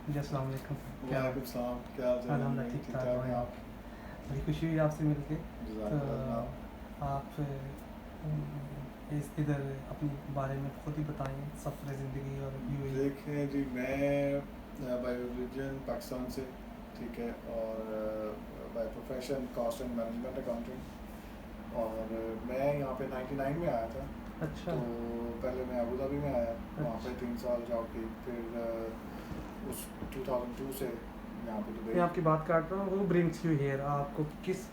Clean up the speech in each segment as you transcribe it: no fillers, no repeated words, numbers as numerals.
जी, अस्सलाम वालेकुम। क्या वालेकुम सलाम, क्या हाल चाल है? अल्हम्दुलिल्लाह ठीक ठीक-ठाक ठाक हैं हैं। आप? बड़ी खुशी हुई आपसे मिलके। तो जज़ाकल्लाह जनाब। आप इस इधर अपने बारे में खुद ही बताएँ, सफ़र ज़िंदगी और यूएई। देखें जी, मैं बाय रिलीजन पाकिस्तान से, ठीक है, और by profession cost and management accountant. और मैं यहाँ पे 99 में आया था। अच्छा, तो पहले मैं अबू धाबी में आया, वहाँ पे अच्छा। 3 साल जॉब की। फिर उस 2002 से यहाँ पे मैं दुबई। आपकी बात काट रहा हूँ, हू ब्रिंग्स यू हियर? आपको किस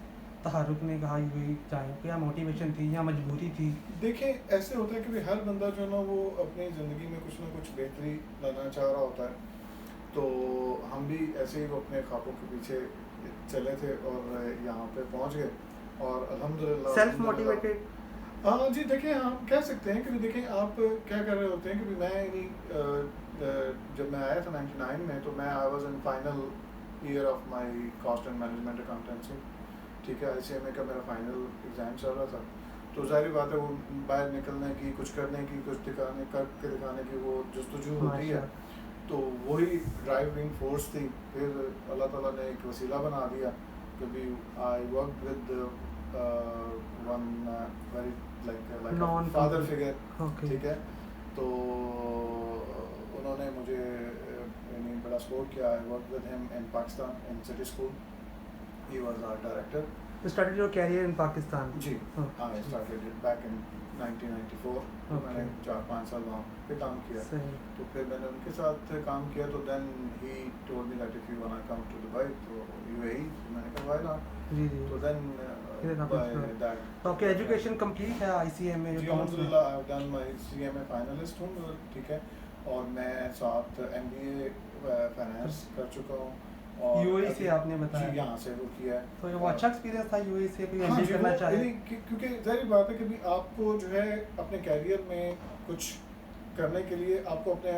तहर्रुक ने कहा यूएई जाएँ? क्या मोटिवेशन थी या मजबूरी थी? देखें, ऐसे होता है कि भाई हर बंदा जो है ना वो अपनी ज़िंदगी में कुछ ना कुछ बेहतरी लाना चाह रहा होता है। तो हम भी ऐसे ही वो अपने ख्वाबों के पीछे चले थे और यहाँ पे पहुँच गए। और अल्हम्दुलिल्लाह सेल्फ अल्हम्दुलिल्लाह। मोटिवेटेड? हाँ जी, देखें, हम कह सकते हैं कि भी देखें आप क्या कर रहे होते हैं कि भी मैं यानी जब मैं आया था 99 में, तो मैं I was in final year of my cost and management accountancy. ठीक है, आईसीएमए का मेरा फाइनल एग्ज़ाम चल रहा था। तो ज़ाहिर बात है वो बाहर निकलने की, कुछ करने की, कुछ दिखाने करके दिखाने की वो जस्तजू होती है। माशा तो वही ड्राइविंग फोर्स थी। फिर अल्लाह ताला ने एक वसीला बना दिया कि भी I work with one very like non father company. Figure. Okay. ठीक है, तो उन्होंने मुझे यानी बड़ा सपोर्ट किया। I work with him in Pakistan in city school. He was our director. You started your career in Pakistan? जी, ओके, आई जी। Started it back in 1994। तो मैंने ओके, 4-5 साल वहाँ पे काम किया। सही। तो फिर मैंने उनके साथ काम किया। तो then he told me that if you want to come to Dubai तो यूएई, तो मैंने कहा व्हाई नॉट। जी, जी। तो देन फिर आपने बाय छोड़ा। तो आपकी दैट एजुकेशन कंप्लीट है आईसीएमए जी अकाउंट्स में? अल्हम्दुलिल्लाह I have done my CMA finalist हूँ। ठीक है, और मैं साथ एमबीए फाइनेंस कर चुका हूँ। और यूएई से अभी आपने जी बताया? यहाँ से वो किया है। तो वो अच्छा एक्सपीरियंस था यूएई से, कोई हाँ एमबीए जी, वो करना चाहे? यानी क्योंकि ज़ाहिर बात है कि भी आपको जो है अपने कैरियर में कुछ करने के लिए आपको अपने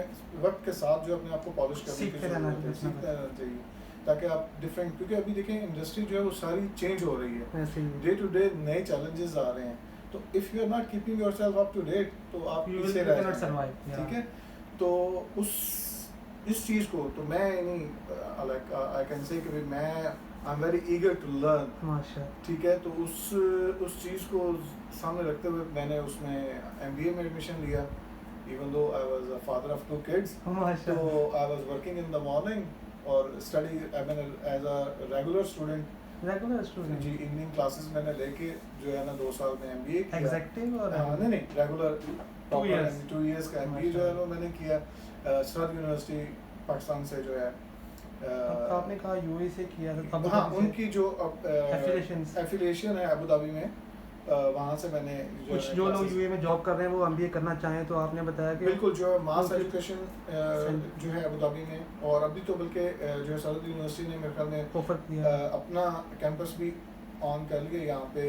वक्त के साथ जो अपने आप को पॉलिश करने की सीखते रहना ज़रूरत है, कुछ ना सीखते कुछ। रहना चाहिए, ताकि आप डिफरेंट, क्योंकि अभी देखें इंडस्ट्री जो है वो सारी चेंज हो रही है। ऐसे ही डे टू डे नए चैलेंजेस आ रहे हैं। तो if you are not keeping yourself up to date तो आप यू पीछे विल रह नॉट जाएंगे। सर्वाइव। ठीक है, तो उस इस चीज़ को तो मैं नहीं लाइक आई कैन से कि भाई मैं I am very eager to learn. माशा। ठीक है, तो उस चीज़ को सामने रखते हुए मैंने उसमें एमबीए में एडमिशन लिया। Even though I was a father of 2 kids. माशा। तो I was working in the morning और study I mean as a regular student. Regular जी, स्टूडेंट? इवनिंग क्लासेस मैंने लेके जो है ना 2 साल में एमबीए किया। एग्जेक्टिव और नहीं नहीं, रेगुलर 2 इयर्स? 2 इयर्स का एमबीए जो है वो मैंने किया सरद यूनिवर्सिटी पाकिस्तान से जो है। अब तो आपने कहा यूएई से किया था, अबू हाँ, धाबी से उनकी जो एफिलिएशंस। एफिलिएशन है अबू धाबी में, वहाँ से मैंने जो कुछ है जो लोग क्लासेस। यूएई में जॉब कर रहे हैं वो एमबीए करना चाहें तो आपने बताया कि बिल्कुल, जो है मास उनके एजुकेशन सेंट जो है अबू धाबी में, और अभी तो बल्कि जो है सरद यूनिवर्सिटी ने मेरे ख्याल में ऑफर किया है। अपना कैंपस भी ऑन कर लिया यहाँ पे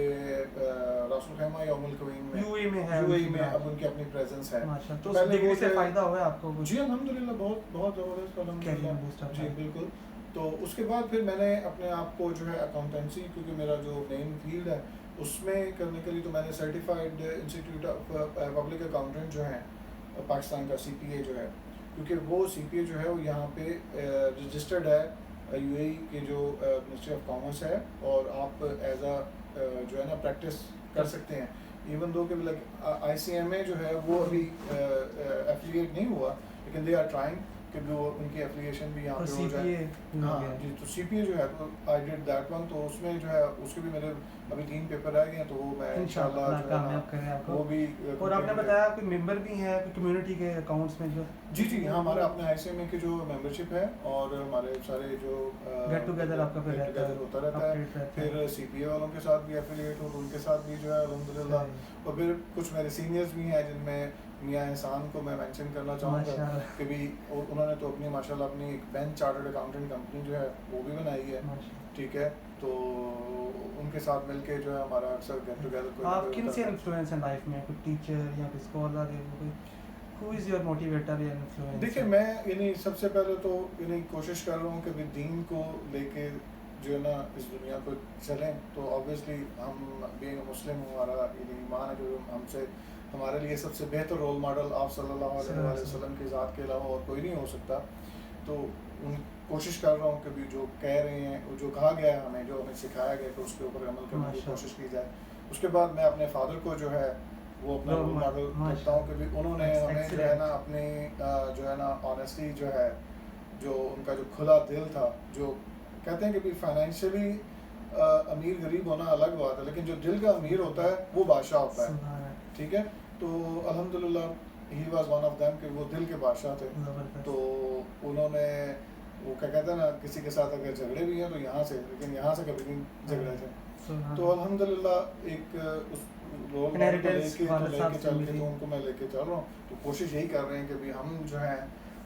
रासुल खैमा या उमुल क्वीन में। यूएई में है यूएई उनकी में ब्रांच। अब उनकी अपनी प्रेजेंस है। माशा। तो उस पहले डिग्री वो से जो है- फ़ायदा हुआ है आपको कुछ? जी अल्हम्दुलिल्लाह, बहुत बहुत ज़बरदस्त कैरियर अल्हम्दुलिल्लाह। बूस्ट आता जी है? बिल्कुल। तो उसके बाद फिर मैंने अपने आप को जो है अकाउंटेंसी, क्योंकि मेरा जो मेन फील्ड है उसमें करने के लिए, तो मैंने certified institute of public accountant जो है पाकिस्तान का सीपीए जो है, क्योंकि वो सीपीए जो है वो यहाँ पे रजिस्टर्ड है यूएई के जो मिनिस्ट्री ऑफ कॉमर्स है। और आप एज अ जो है ना प्रैक्टिस कर सकते हैं। इवन दो कि लाइक आईसीएमए जो है वो अभी एफिलिएट नहीं हुआ, लेकिन दे आर ट्राइंग कि वो उनकी एफिलिएशन भी यहाँ और पे हो जाए। सीपीए हो हाँ गया? जी, तो सीपीए जो है तो आई डिड दैट वन। तो उसमें जो है उसके भी मेरे अभी 3 पेपर रह गए हैं, तो वो मैं इंशाल्लाह इंशाल्लाह जो है कामयाब ना करें आपको। वो भी और आपने बताया कोई मेंबर भी हैं कोई कम्युनिटी के अकाउंट्स में जो जी जी हाँ, हमारे अपने आईसीएमए की जो मेंबरशिप है और हमारे सारे जो गेट टुगेदर आपका फिर गेट रहता टुगेदर है, होता रहता है। अपडेट रहता है? फिर सीपीए वालों के साथ भी एफिलिएट हो तो उनके साथ भी जो है अल्हम्दुलिल्लाह। सही। और फिर कुछ मेरे सीनियर्स भी हैं जिनमें मियां एहसान को मैं मेंशन करना चाहूँगा माशाल्लाह। कि भी उन्होंने तो अपनी माशाल्लाह अपनी एक बेंच चार्टर्ड अकाउंटेंट कंपनी जो है वो भी बनाई है। माशा। ठीक है, तो उनके साथ मिलके जो है हमारा अक्सर गेट टुगेदर आप किन से कोई इन्फ्लुएंस हैं लाइफ में? कोई टीचर या कोई स्कॉलर या कोई हु इज़ योर मोटिवेटर या इन्फ्लुएंसर? देखिए, मैं यानी सबसे पहले तो यानी कोशिश कर रहा हूँ कि भी दीन को लेके जो है ना इस दुनिया को चलें। तो ऑब्वियसली हम बीइंग मुस्लिम हमारा यानी ईमान है कि हमसे हमारे लिए सबसे बेहतर रोल मॉडल आप सल्लल्लाहु अलैहि वसल्लम की ज़ात के अलावा और कोई नहीं हो सकता। तो उन कोशिश कर रहा हूँ कि भी जो कह रहे हैं, वो जो कहा गया है हमें, जो हमें सिखाया गया है, कि उसके ऊपर अमल करने की माशा कोशिश की जाए। उसके बाद मैं अपने फादर को जो है वो अपना रोल रोल मॉडल मॉडल रखता हूँ कि भी उन्होंने हमें जो है ना एक्सीलेंट। अपनी जो है ना ऑनेस्टी जो है, जो उनका जो खुला दिल था, जो कहते हैं कि भी फाइनेंशियली अमीर गरीब होना अलग बात है, लेकिन जो दिल का अमीर होता है वो बादशाह होता है। सुभान ठीक है, तो अल्हम्दुलिल्लाह he was one of them कि वो दिल के बादशाह थे। ज़बरदस्त। तो उन्होंने वो क्या कहते हैं ना, किसी के साथ अगर झगड़े भी हैं तो यहाँ से, लेकिन यहाँ से कभी नहीं झगड़े थे। सुभान तो अल्हम्दुलिल्लाह एक उस रोल मॉडल को इनहेरिटेंस लेके वाले साहब से चल के मिली। तो उनको मैं लेके चल रहा हूँ। तो कोशिश यही कर रहे हैं कि भी हम जो है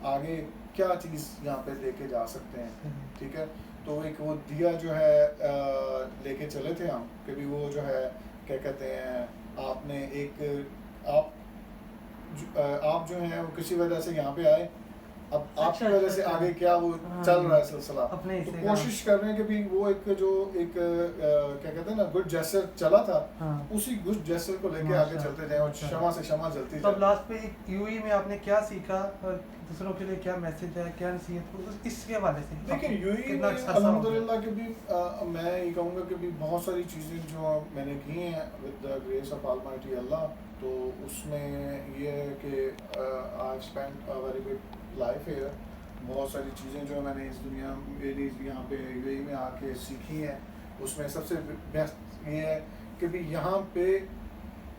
आगे क्या चीज़ यहाँ पे लेके जा सकते हैं। सही। ठीक है, तो एक वो दिया जो है लेके चले थे हम कि भी वो जो है क्या कहते हैं, आपने एक आप आप जो हैं वो किसी वजह से यहाँ पे आए, अब अच्छा, आपकी वजह अच्छा, से अच्छा। आगे क्या वो हाँ, चल रहा है सिलसिला। अपने तो हिस्से का। कोशिश कर रहे हैं कि भी वो एक जो एक क्या कहते हैं ना गुड जेस्चर चला था, हाँ। उसी गुड जेस्चर को लेके आगे माशा चलते जाएं और माशा क्षमा से क्षमा जलती तो अब जाए। लास्ट पे यूएई में आपने क्या सीखा और दूसरों के लिए क्या मैसेज है, क्या नसीहत इसके हवाले से देखिए आपको यूएई कितना में अच्छा सा हो गया? अल्हम्दुलिल्लाह कि भी मैं ये कहूँगा कि भी बहुत सारी चीज़ें जो मैंने की हैं with the grace of almighty Allah, तो उसमें ये है कि I spent a very good life here. बहुत सारी चीज़ें जो मैंने इस दुनिया मेरी यहाँ पे यूएई में आके सीखी हैं, उसमें सबसे बेस्ट ये है कि भी यहाँ पे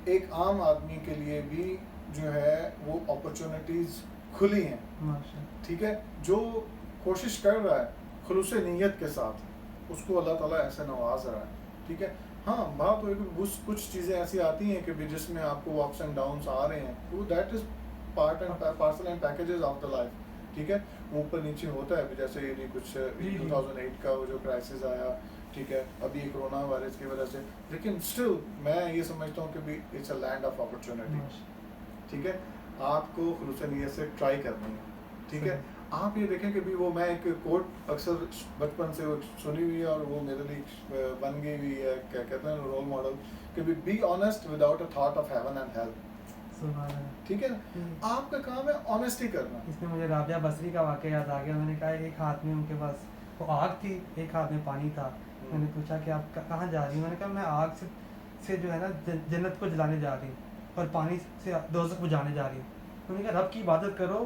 एक आम आदमी के लिए भी जो है वो अपॉर्चुनिटीज़ खुली हैं। माशा ठीक है, जो कोशिश कर रहा है खुलूस नीयत के साथ, उसको अल्लाह ताला ऐसे नवाज रहा है। ठीक है, हाँ बात हो कि कुछ चीज़ें ऐसी आती हैं कि भी जिसमें आपको अप्स एंड डाउन्स आ रहे हैं, तो that is part and parcel and packages of the life. ठीक है, ऊपर नीचे होता है। अभी जैसे ये कुछ जी, जी। 2008 का वो जो क्राइसिस आया, ठीक है, अभी कोरोना वायरस की वजह से, लेकिन स्टिल मैं ये समझता हूँ कि भी it's a land of opportunity. ठीक है, आपको खुलूस नीयत से ट्राई करनी है। ठीक है, आप ये देखें कि भी वो मैं एक कोट अक्सर बचपन से वो सुनी हुई है और वो मेरे लिए बन गई हुई है, क्या कहते हैं रोल मॉडल, कि be honest without a thought of heaven and hell. सुभान अल्लाह। ठीक है ना, आपका काम है ऑनेस्टी करना। इसमें मुझे राबिया बसरी का वाक़या याद आ गया। मैंने कहा एक हाथ में उनके पास वो आग थी, एक हाथ में पानी था। मैंने पूछा कि आप कहाँ जा रही हैं? मैंने कहा मैं आग से जो है ना जन्नत को जलाने जा रही हूँ और पानी से दोज़ख बुझाने जा रही हूँ। उन्होंने कहा रब की इबादत करो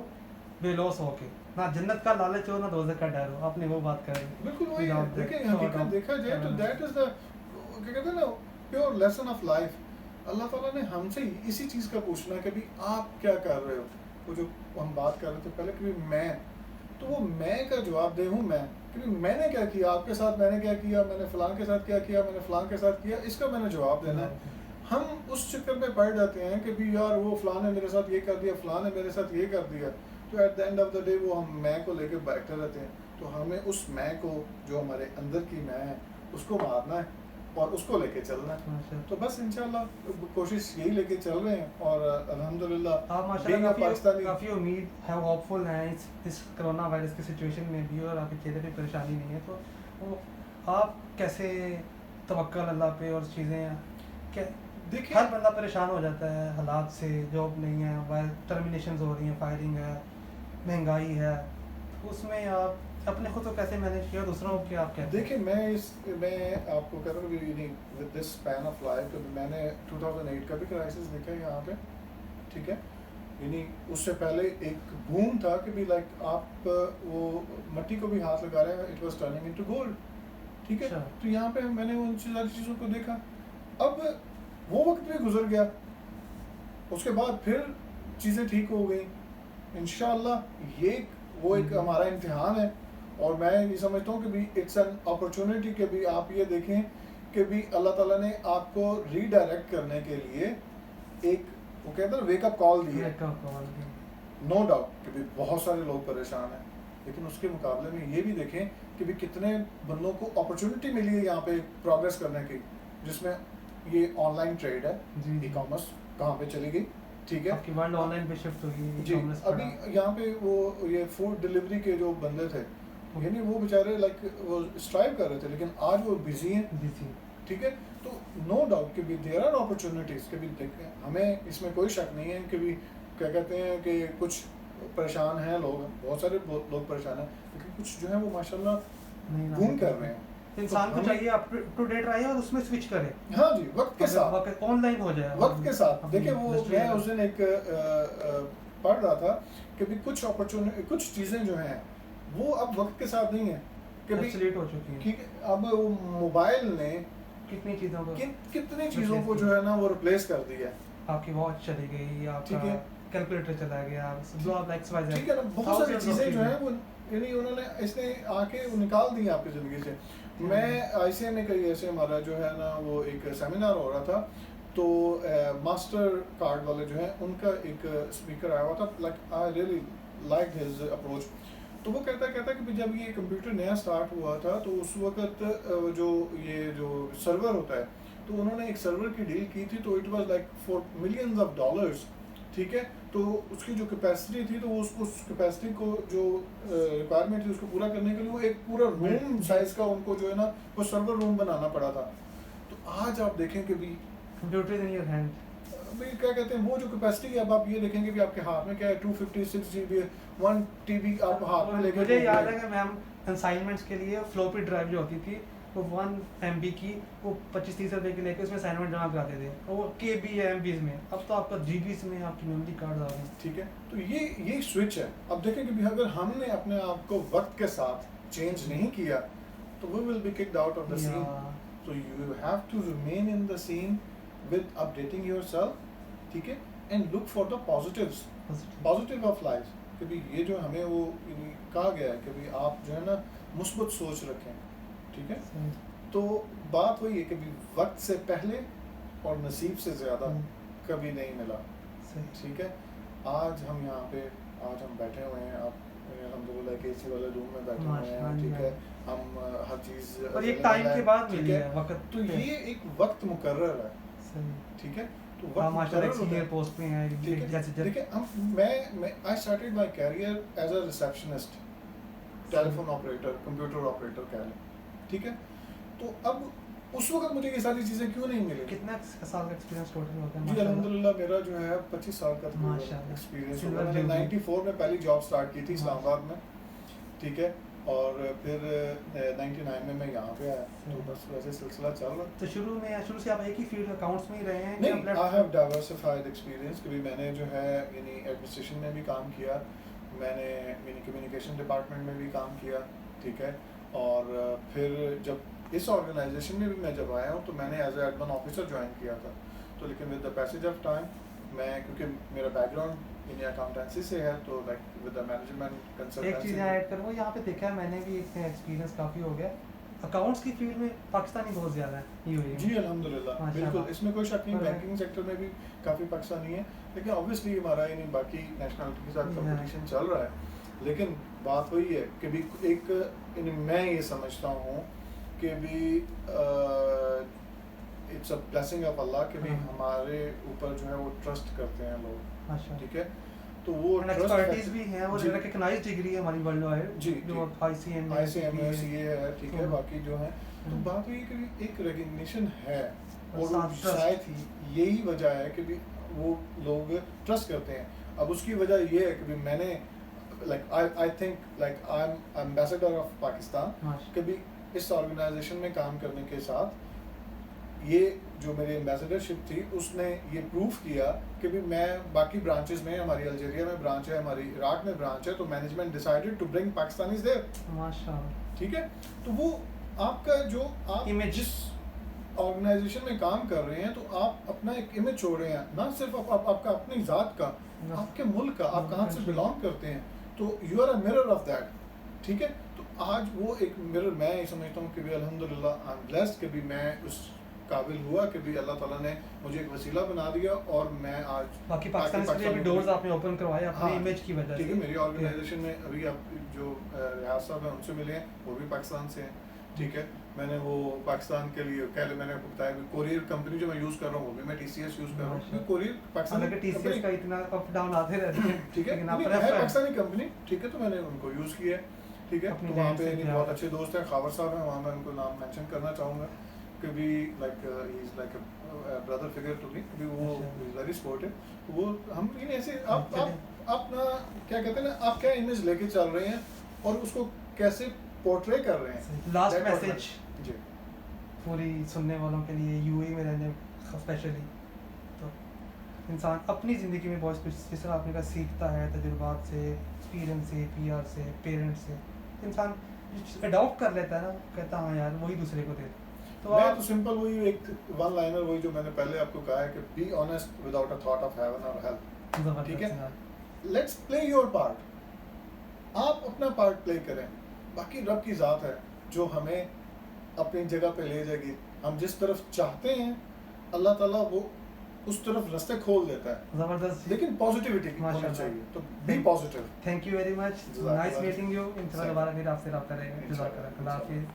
बेलौस होके, ना जन्नत का लालच हो ना दोज़ख का डर हो। आपने वो बात करी। बिल्कुल वही है। Without the देखिए thought हकीकत of देखा जाए तो heaven. दैट इज द क्या कहते हैं ना प्योर लेसन ऑफ लाइफ। अल्लाह ताला ने हमसे इसी चीज़ का पूछना है कि भी आप क्या कर रहे हो। वो जो हम बात कर रहे थे पहले कि भी मैं, तो वो मैं का जवाब दे हूँ मैं कि भी मैंने क्या किया आपके साथ, मैंने क्या किया, मैंने फ़लाँ के साथ क्या किया, मैंने फ़लाँ के साथ किया, इसका मैंने जवाब देना है। हम उस चक्कर में पड़ जाते हैं कि भी यार वो फ़लाँ ने मेरे साथ ये कर दिया, फ़लाँ ने मेरे साथ ये कर दिया, तो at the end of the day वो हम मैं को लेके बैठे रहते हैं। तो हमें उस मैं को, जो हमारे अंदर की मैं है, उसको मारना है और उसको लेके चलना है। माशा तो बस इंशाल्लाह कोशिश यही लेके चल रहे हैं और अल्हम्दुलिल्लाह आप being माशाल्लाह a पाकिस्तानी। काफ़ी उम्मीद है, होपफुल हैं इस कोरोना वायरस की सिचुएशन में भी, और आपके चेहरे पे परेशानी नहीं है। तो वो आप कैसे तवक्कल अल्लाह पे और चीज़ें क्या, देखिए हर बंदा परेशान हो जाता है हालात से, जॉब नहीं है, टर्मिनेशन हो रही हैं, फायरिंग है, महंगाई है, उसमें आप अपने खुद को कैसे मैनेज किया, दूसरों के आप कहते हैं? देखिए मैं आपको कह रहा हूँ with this span of life, तो मैंने 2008 का भी क्राइसिस देखा है यहाँ पे। ठीक है, यानी उससे पहले एक बूम था कि भी लाइक आप वो मट्टी को भी हाथ लगा रहे हैं, it was turning into gold. ठीक है, अच्छा। तो यहाँ पे मैंने उन सारी चीज़ों को देखा। अब वो वक्त भी गुजर गया, उसके बाद फिर चीज़ें ठीक हो गई इंशाल्लाह। ये वो एक हमारा इम्तिहान है और मैं ये समझता हूँ कि भी इट्स एन अपॉर्चुनिटी कि भी आप ये देखें कि भी अल्लाह ताला ने आपको रीडायरेक्ट करने के लिए एक वो कहते हैं वेकअप कॉल दी है। नो डाउट कि भी बहुत सारे लोग परेशान हैं, लेकिन उसके मुकाबले में ये भी देखें कि भी कितने बंदों को अपॉर्चुनिटी मिली है यहाँ पे प्रोग्रेस करने की, जिसमें ये ऑनलाइन ट्रेड है, जी, जी। ई कॉमर्स कहाँ पे चली गई। ठीक है, आपकी वर्ल्ड ऑनलाइन पे शिफ्ट होगी, जी। e-commerce अभी पड़ा। यहाँ पे वो ये फूड डिलीवरी के जो बंदे थे, यानी वो बेचारे लाइक वो स्ट्राइव कर रहे थे, लेकिन आज वो बिजी हैं। बिजी। ठीक है, तो नो डाउट कि भी देयर आर अपॉर्चुनिटीज़ कि भी देखें, हमें इसमें कोई शक नहीं है कि भी क्या कहते हैं कि कुछ परेशान हैं लोग, बहुत सारे लोग परेशान हैं, लेकिन कुछ जो है वो माशाल्लाह नहीं ना बूम कर रहे हैं। इंसान तो को हमें- चाहिए अप टू डेट रहे और उसमें स्विच करे, हाँ जी, वक्त के साथ, ऑनलाइन हो जाए वक्त के साथ। अपनी देखिए वो industry मैं में। उस दिन एक पढ़ रहा था कि भी कुछ अपॉर्चुनिटी, कुछ चीज़ें जो हैं वो अब वक्त के साथ नहीं है, कि भी Obsolete हो चुकी है, कि अब वो मोबाइल ने कितनी चीज़ों को कितनी चीज़ों को जो है ना वो रिप्लेस कर दिया है। आपकी वॉच चली गई, आपका ठीक है। कैलकुलेटर चला गया, ब्लॉग XYZ, ठीक है ना, बहुत सारी चीज़ें जो हैं वो यानी उन्होंने इसने आके वो निकाल दी आपकी ज़िंदगी से। मैं ICM में कहीं ऐसे हमारा जो है ना वो एक सेमिनार हो रहा था, तो मास्टर कार्ड वाले जो हैं उनका एक स्पीकर आया हुआ था, like I really like his approach. तो वो कहता कि जब ये कंप्यूटर नया स्टार्ट हुआ था तो उस वक्त जो ये जो सर्वर होता है, तो उन्होंने एक सर्वर की डील की थी, तो it was like for millions of dollars, ठीक है। तो उसकी जो कैपेसिटी थी, तो उस कैपेसिटी को जो रिक्वायरमेंट थी उसको पूरा करने के लिए वो एक पूरा रूम साइज का उनको जो है ना वो सर्वर रूम बनाना पड़ा था। तो आज आप देखें कि भी कंप्यूटर इन योर हैंड, भाई क्या कहते हैं वो जो कैपेसिटी है, अब आप ये देखेंगे कि आपके हाथ में क्या है, 256 GB 1 TB आप हाथ में लेके मुझे याद है कि मैम असाइनमेंट्स के लिए फ्लॉपी ड्राइव जो होती थी वो 1 MB की, वो 25-30 रुपए की लेके उसमें असाइनमेंट जमा कराते थे, और वो KB या MBs में, अब तो आपका GBs में आपकी मेमोरी कार्ड आ गए। ठीक है। तो ये स्विच है। अब देखें कि भी अगर हमने अपने आप को वक्त के साथ चेंज नहीं किया तो we will be kicked out of the scene. So you have to remain in the scene with updating yourself, ठीक है, and look for the positives, positive of life। कभी ये जो हमें वो कहा गया है कि भी आप जो है ना मुस्बत सोच रखें, ठीक है। तो बात वही है कि भी वक्त से पहले और नसीब से ज़्यादा कभी नहीं मिला, ठीक है। आज हम यहाँ पे आज हम बैठे हुए हैं, आप अल्हम्दुलिल्लाह के AC वाले रूम में बैठे हुए हैं, ठीक है। हम हर चीज़ और ये टाइम के बाद मिली है वक्त, तो ये एक वक्त मुकर्रर है, ठीक है। तो वक्त माशाल्लाह सीनियर पोस्ट पे हैं, ठीक है। जैसे देखिए हम मैं I started my career as a receptionist, telephone operator, computer operator कह लें, ठीक है। तो अब उस वक्त मुझे ये सारी चीज़ें क्यों नहीं मिली? कितना साल का एक्सपीरियंस टोटल होता है? जी अल्हम्दुलिल्लाह मेरा जो है 25 साल का माशाल्लाह एक्सपीरियंस है। मैंने 94 में पहली जॉब स्टार्ट की थी इस्लामाबाद में, ठीक है। और फिर 99 में मैं यहाँ पे आया, तो बस वैसे सिलसिला चल रहा। तो शुरू से आप एक ही फील्ड अकाउंट्स में ही रहे हैं? नहीं, आई हैव डाइवर्सिफाइड एक्सपीरियंस। कभी मैंने जो है यानी एडमिनिस्ट्रेशन में भी काम किया, मैंने कम्युनिकेशन डिपार्टमेंट में भी काम किया, ठीक है। और फिर जब इस ऑर्गेनाइजेशन में भी मैं जब आया हूँ तो मैंने as a admin officer join किया था। तो लेकिन with the passage of time मैं, क्योंकि मेरा बैकग्राउंड इन अकाउंटेंसी से है, तो like with the management consultancy. एक चीज़ ऐड करूँ, यहाँ पे देखा है मैंने भी, एक एक्सपीरियंस काफ़ी हो गया अकाउंट्स की फील्ड में, पाकिस्तानी बहुत ज़्यादा है यूएई में। जी अल्हम्दुलिल्लाह, बिल्कुल, इसमें कोई शक नहीं। बैंकिंग सेक्टर में भी काफ़ी पाकिस्तानी है, लेकिन ऑब्वियसली हमारा यानी बाकी नेशनलिटी के साथ कंपटीशन चल रहा है। लेकिन बात वही है कि भी एक मैं ये समझता हूँ कि भी इट्स अ ब्लेसिंग ऑफ अल्लाह कि भी हमारे ऊपर जो है वो ट्रस्ट करते हैं लोग, ठीक है। तो वो एक्सपर्टीज भी है और रिकॉग्नाइज्ड डिग्री है हमारी वर्ल्ड वाइड, जी जो ICM CA है, ठीक है। बाकी जो है तो बात हुई कि एक रिकग्निशन है, और शायद यही वजह है कि भी वो लोग ट्रस्ट करते हैं। अब उसकी वजह ये है कि भी मैंने like I think like I am ambassador of Pakistan, कभी इस ऑर्गेनाइजेशन में काम करने के साथ ये जो मेरी एम्बेसडरशिप थी उसने ये प्रूफ किया कि भी मैं बाकी ब्रांचेस में, हमारी अल्जीरिया में ब्रांच है, हमारी इराक में ब्रांच है, तो management decided to bring Pakistanis there, माशाल्लाह, ठीक है। तो वो आपका जो आप इमेज, जिस ऑर्गेनाइजेशन में काम कर रहे हैं, तो आप अपना एक इमेज छोड़ रहे हैं, ना सिर्फ आपका अपनी ज़ात का, आपके मुल्क का, आप कहाँ से बिलोंग करते हैं, तो you are a mirror of that, ठीक है। तो आज वो एक मिरर मैं ये समझता हूँ कि भी अल्हम्दुलिल्लाह आई एम ब्लेस्ड कि भी मैं उस काबिल हुआ कि भी अल्लाह ताला ने मुझे एक वसीला बना दिया, और मैं आज बाकी पाकिस्तान से भी डोर्स आपने ओपन करवाए अपनी इमेज की वजह से, ठीक है। मेरी ऑर्गेनाइजेशन में अभी आप जो रियाज साहब हैं उनसे मिले हैं, वो भी पाकिस्तान से हैं, ठीक है। मैंने वो पाकिस्तान के लिए पहले मैंने बताया कि कोरियर कंपनी जो मैं यूज़ कर रहा हूँ वो भी मैं TCS यूज़ कर रहा हूँ। कोरियर पाकिस्तान TCS का इतना अप डाउन आते रहते हैं, ठीक है, पाकिस्तानी कंपनी, ठीक है। तो मैंने उनको यूज़ किया है, ठीक है। तो वहाँ पे बहुत अच्छे दोस्त हैं, खावर साहब हैं, वहाँ मैं उनको नाम मेंशन करना चाहूँगा कि भी like he is like a brother figure to me, भी वो इज़ वेरी सपोर्टिव। वो हम इन ऐसे आप आप ना क्या कहते हैं ना, आप क्या इमेज लेके चल रहे हैं और उसको कैसे पोर्ट्रे कर रहे हैं। Last That what message matters। जी पूरी सुनने वालों के लिए, यूएई में रहने स्पेशली, तो इंसान अपनी ज़िंदगी में बहुत कुछ, जिस तरह आपने कहा, सीखता है तजुर्बात से, एक्सपीरियंस से, पीआर से, पेरेंट्स से। इंसान अडॉप्ट कर लेता है ना, कहता हाँ यार वही दूसरे को दे दो। तो मैं आप तो सिंपल वही एक वन लाइनर, वही जो मैंने पहले आपको कहा है कि be honest without a thought of haven और हेल। ज़बरदस्त ठीक है, यार। Let's play your part. आप अपना पार्ट प्ले करें, बाकी रब की ज़ात है जो हमें अपनी जगह पे ले जाएगी। हम जिस तरफ चाहते हैं अल्लाह ताला वो उस तरफ रास्ते खोल देता है, ज़बरदस्त। लेकिन पॉजिटिविटी होनी माशाल्लाह। चाहिए। तो be positive. Thank you very much, जज़ाकल्लाह। Nice meeting you. इन Same। दोबारा फिर आपसे रब्ता रहेगा। इंशाल्लाह, जज़ाकल्लाह, अल्लाह हाफिज़।